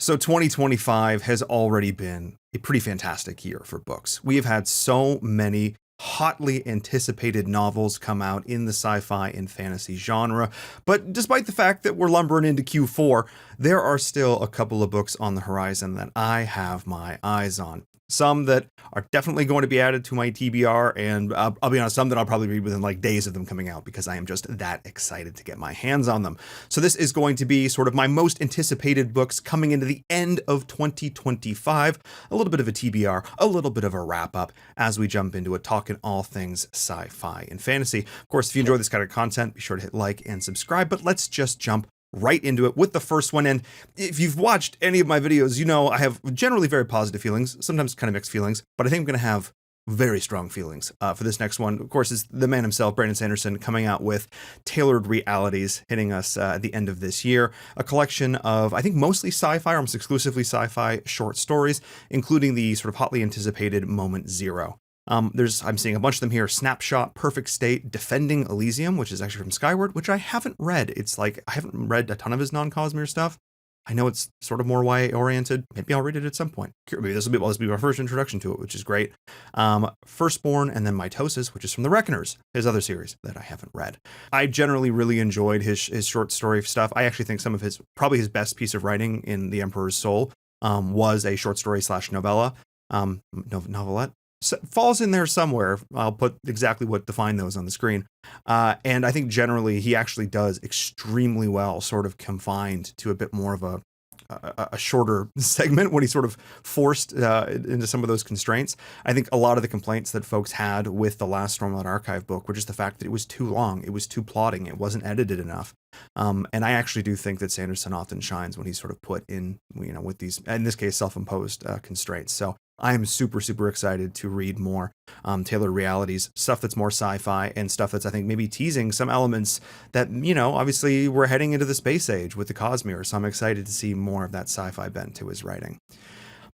So 2025 has already been a pretty fantastic year for books. We have had so many hotly anticipated novels come out in the sci-fi and fantasy genre. But despite the fact that we're lumbering into Q4, there are still a couple of books on the horizon that I have my eyes on. Some that are definitely going to be added to my TBR, and I'll be honest, some that I'll probably read within like days of them coming out because I am just that excited to get my hands on them. So this is going to be sort of my most anticipated books coming into the end of 2025, a little bit of a TBR, a little bit of a wrap up as we jump into it, talking all things sci-fi and fantasy. Of course, if you enjoy this kind of content, be sure to hit like and subscribe, but let's just jump right into it with the first one. And if you've watched any of my videos, you know I have generally very positive feelings, sometimes kind of mixed feelings, but I think I'm going to have very strong feelings for this next one. Of course, is the man himself, Brandon Sanderson, coming out with Tailored Realities, hitting us at the end of this year. A collection of, I think, mostly sci-fi, almost exclusively sci-fi short stories, including the sort of hotly anticipated Moment Zero. I'm seeing a bunch of them here: Snapshot, Perfect State, Defending Elysium, which is actually from Skyward, which I haven't read. It's like, I haven't read a ton of his non-Cosmere stuff. I know it's sort of more YA oriented. Maybe I'll read it at some point. Maybe this will be my first introduction to it, which is great. Firstborn, and then Mitosis, which is from The Reckoners, his other series that I haven't read. I generally really enjoyed his short story stuff. I actually think some of probably his best piece of writing in The Emperor's Soul was a short story / novella, novelette. Falls in there somewhere. I'll put exactly what define those on the screen. And I think generally he actually does extremely well, sort of confined to a bit more of a shorter segment when he's sort of forced into some of those constraints. I think a lot of the complaints that folks had with the last Stormlight Archive book were just the fact that it was too long, it was too plotting, it wasn't edited enough. And I actually do think that Sanderson often shines when he's sort of put in, with these, in this case, self-imposed constraints. So I am super, super excited to read more Tailored Realities, stuff that's more sci-fi and stuff that's, I think, maybe teasing some elements that, obviously we're heading into the space age with the Cosmere. So I'm excited to see more of that sci-fi bent to his writing.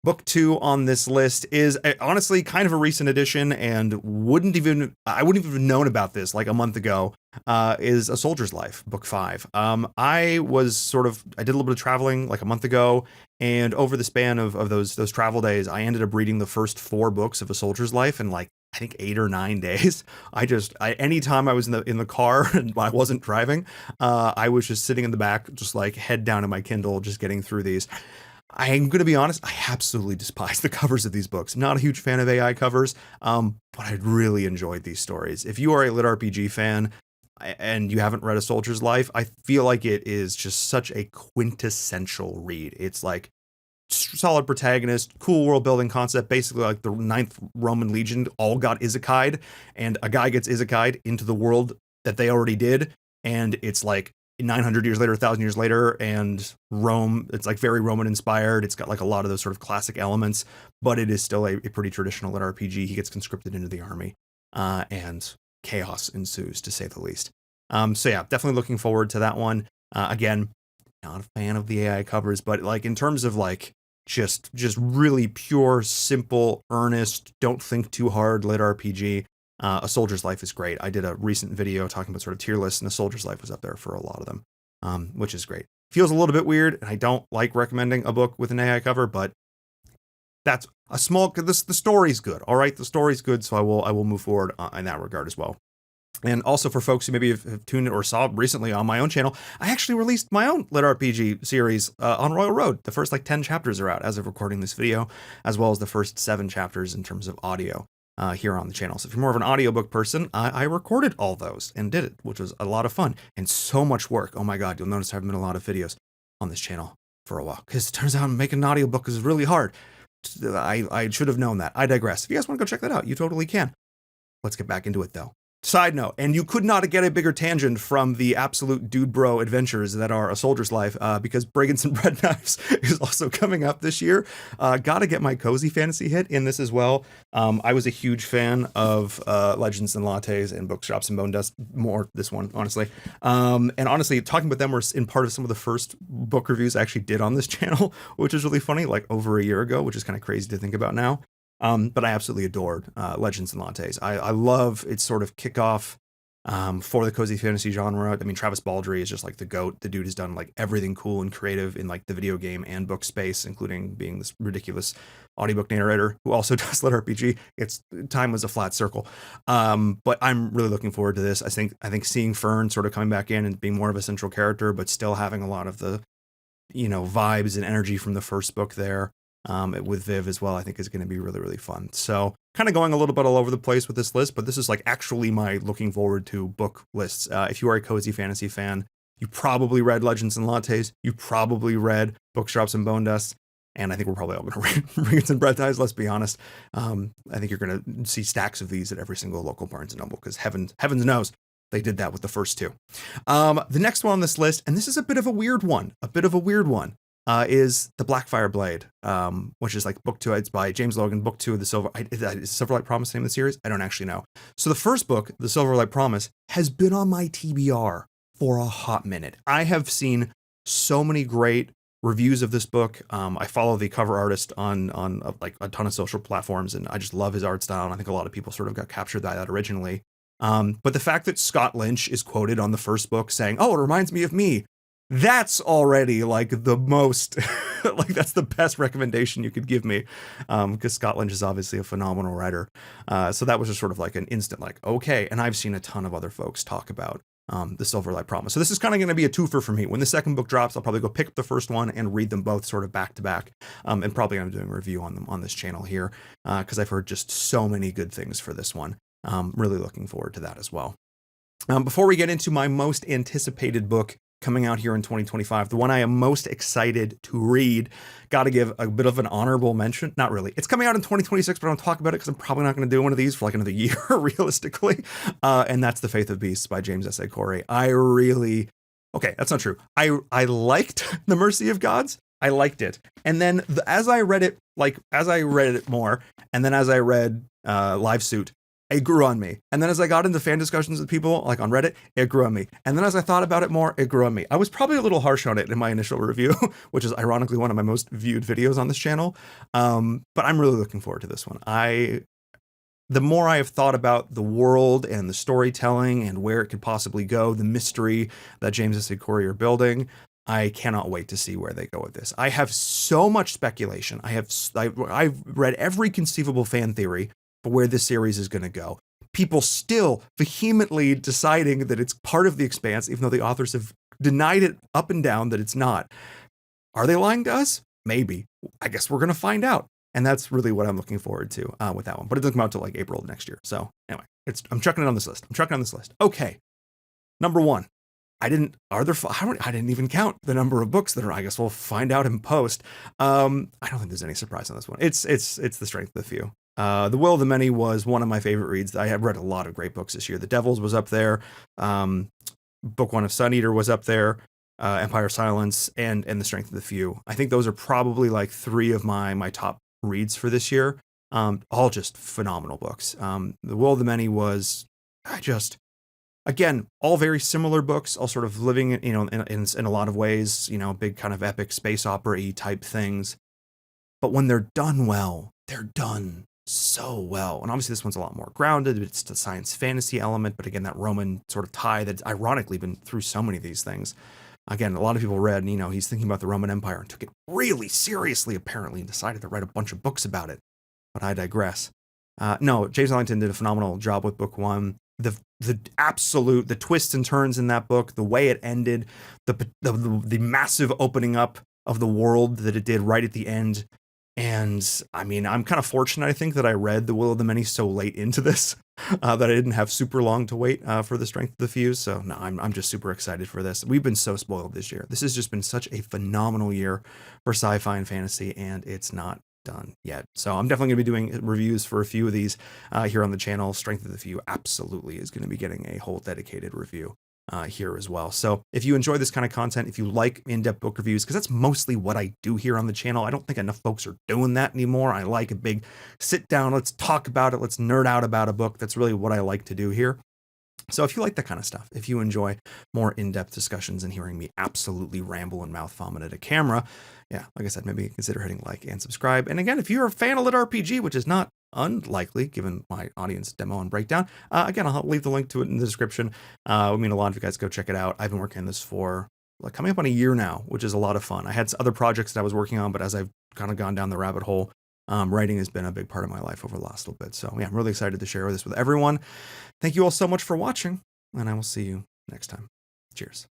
Book 2 on this list is honestly kind of a recent addition, and I wouldn't even have known about this like a month ago. Is A Soldier's Life, Book 5. I did a little bit of traveling like a month ago, and over the span of those travel days, I ended up reading the first 4 books of A Soldier's Life in like, I think 8 or 9 days. Anytime I was in the car and I wasn't driving, I was just sitting in the back, just like head down in my Kindle, just getting through these. I'm going to be honest, I absolutely despise the covers of these books. Not a huge fan of AI covers, but I really enjoyed these stories. If you are a lit RPG fan and you haven't read A Soldier's Life, I feel like it is just such a quintessential read. It's like solid protagonist, cool world building concept, basically like the 9th Roman Legion all got isekai'd, and a guy gets isekai'd into the world that they already did, and it's like 900 years later, 1,000 years later, and Rome, it's like very Roman inspired. It's got like a lot of those sort of classic elements, but it is still a pretty traditional lit RPG. He gets conscripted into the army, and chaos ensues, to say the least. So yeah, definitely looking forward to that one. Again, not a fan of the AI covers, but like in terms of like just really pure, simple, earnest, don't think too hard lit RPG. A Soldier's Life is great. I did a recent video talking about sort of tier lists, and A Soldier's Life was up there for a lot of them, which is great. Feels a little bit weird, and I don't like recommending a book with an AI cover, but that's the story's good. All right, the story's good, so I will move forward in that regard as well. And also for folks who maybe have tuned in or saw recently on my own channel, I actually released my own lit RPG series on Royal Road. The first like 10 chapters are out as of recording this video, as well as the first 7 chapters in terms of audio. Here on the channel. So if you're more of an audiobook person, I recorded all those and did it, which was a lot of fun and so much work. Oh my God, you'll notice I haven't been a lot of videos on this channel for a while, because it turns out making an audiobook is really hard. I should have known that. I digress. If you guys want to go check that out, you totally can. Let's get back into it though. Side note, and you could not get a bigger tangent from the absolute dude bro adventures that are A Soldier's Life, because Brigands and Bread Knives is also coming up this year. Gotta get my cozy fantasy hit in this as well. I was a huge fan of Legends and Lattes and Bookshops and Bone Dust, more this one, honestly. And honestly, talking about them was in part of some of the first book reviews I actually did on this channel, which is really funny, like over a year ago, which is kind of crazy to think about now. But I absolutely adored Legends and Lattes. I love its sort of kickoff for the cozy fantasy genre. I mean, Travis Baldree is just like the GOAT. The dude has done like everything cool and creative in like the video game and book space, including being this ridiculous audiobook narrator who also does lit RPG. It's time was a flat circle. But I'm really looking forward to this. I think seeing Fern sort of coming back in and being more of a central character, but still having a lot of the, vibes and energy from the first book there, with Viv as well, I think is going to be really, really fun. So kind of going a little bit all over the place with this list, but this is like actually my looking forward to book lists. If you are a cozy fantasy fan, you probably read Legends and Lattes. You probably read Bookshops and Bone Dust. And I think we're probably all going to read Rings and Bread Ties, let's be honest. I think you're going to see stacks of these at every single local Barnes & Noble, because heavens knows they did that with the first two. The next one on this list, and this is a bit of a weird one, is The Blackfire Blade, which is like book 2. It's by James Logan, book 2 of the Silverlight Promise, name of the series? I don't actually know. So the first book, The Silverlight Promise, has been on my TBR for a hot minute. I have seen so many great reviews of this book. I follow the cover artist on like a ton of social platforms, and I just love his art style. And I think a lot of people sort of got captured by that originally. But the fact that Scott Lynch is quoted on the first book saying, "Oh, it reminds me of me," that's already like the most, like that's the best recommendation you could give me, because Scott Lynch is obviously a phenomenal writer. So that was just sort of like an instant, like, okay. And I've seen a ton of other folks talk about The Silverlight Promise. So this is kind of going to be a twofer for me. When the second book drops, I'll probably go pick up the first one and read them both sort of back to back. And probably I'm doing a review on them on this channel here, because I've heard just so many good things for this one. Really looking forward to that as well. Before we get into my most anticipated book coming out here in 2025, the one I am most excited to read, got to give a bit of an honorable mention. Not really. It's coming out in 2026, but I don't talk about it because I'm probably not going to do one of these for like another year, realistically. And that's The Faith of Beasts by James S.A. Corey. Okay, that's not true. I liked The Mercy of Gods. I liked it. And then as I read it more, and then as I read Live Suit, it grew on me. And then as I got into fan discussions with people, like on Reddit, it grew on me. And then as I thought about it more, it grew on me. I was probably a little harsh on it in my initial review, which is ironically one of my most viewed videos on this channel. But I'm really looking forward to this one. The more I have thought about the world and the storytelling and where it could possibly go, the mystery that James S. A. Corey are building, I cannot wait to see where they go with this. I have so much speculation. I've read every conceivable fan theory for where this series is going to go. People still vehemently deciding that it's part of The Expanse, even though the authors have denied it up and down that it's not. Are they lying to us? Maybe. I guess we're going to find out. And that's really what I'm looking forward to with that one. But it doesn't come out till like April of next year. So anyway, I'm chucking it on this list. Okay. Number 1. I didn't even count the number of books that are. I guess we'll find out in post. I don't think there's any surprise on this one. It's the strength of the few. The Will of the Many was one of my favorite reads. I have read a lot of great books this year. The Devils was up there. Book 1 of Sun Eater was up there. Empire Silence and The Strength of the Few. I think those are probably like 3 of my top reads for this year. All just phenomenal books. The Will of the Many was again, all very similar books, all sort of living, in a lot of ways, big kind of epic space opera-y type things. But when they're done well, they're done so well. And obviously this one's a lot more grounded. It's the science fantasy element, but again, that Roman sort of tie that's ironically been through so many of these things. Again, a lot of people read, he's thinking about the Roman Empire and took it really seriously, apparently, and decided to write a bunch of books about it. But I digress. No, James Ellington did a phenomenal job with book 1. The twists and turns in that book, the way it ended, the massive opening up of the world that it did right at the end. And I mean, I'm kind of fortunate, I think, that I read The Will of the Many so late into this, that I didn't have super long to wait for The Strength of the Few. So no, I'm just super excited for this. We've been so spoiled this year. This has just been such a phenomenal year for sci-fi and fantasy, and it's not done yet. So I'm definitely going to be doing reviews for a few of these here on the channel. Strength of the Few absolutely is going to be getting a whole dedicated review here as well. So if you enjoy this kind of content, if you like in-depth book reviews, because that's mostly what I do here on the channel. I don't think enough folks are doing that anymore. I like a big sit down, let's talk about it, let's nerd out about a book. That's really what I like to do here. So if you like that kind of stuff, if you enjoy more in-depth discussions and hearing me absolutely ramble and mouth vomit at a camera, yeah, like I said, maybe consider hitting like and subscribe. And again, if you're a fan of lit RPG, which is not unlikely given my audience demo and breakdown. Again, I'll leave the link to it in the description. I mean, a lot of you guys go check it out. I've been working on this for like coming up on a year now, which is a lot of fun. I had other projects that I was working on, but as I've kind of gone down the rabbit hole, writing has been a big part of my life over the last little bit. So yeah, I'm really excited to share this with everyone. Thank you all so much for watching, and I will see you next time. Cheers.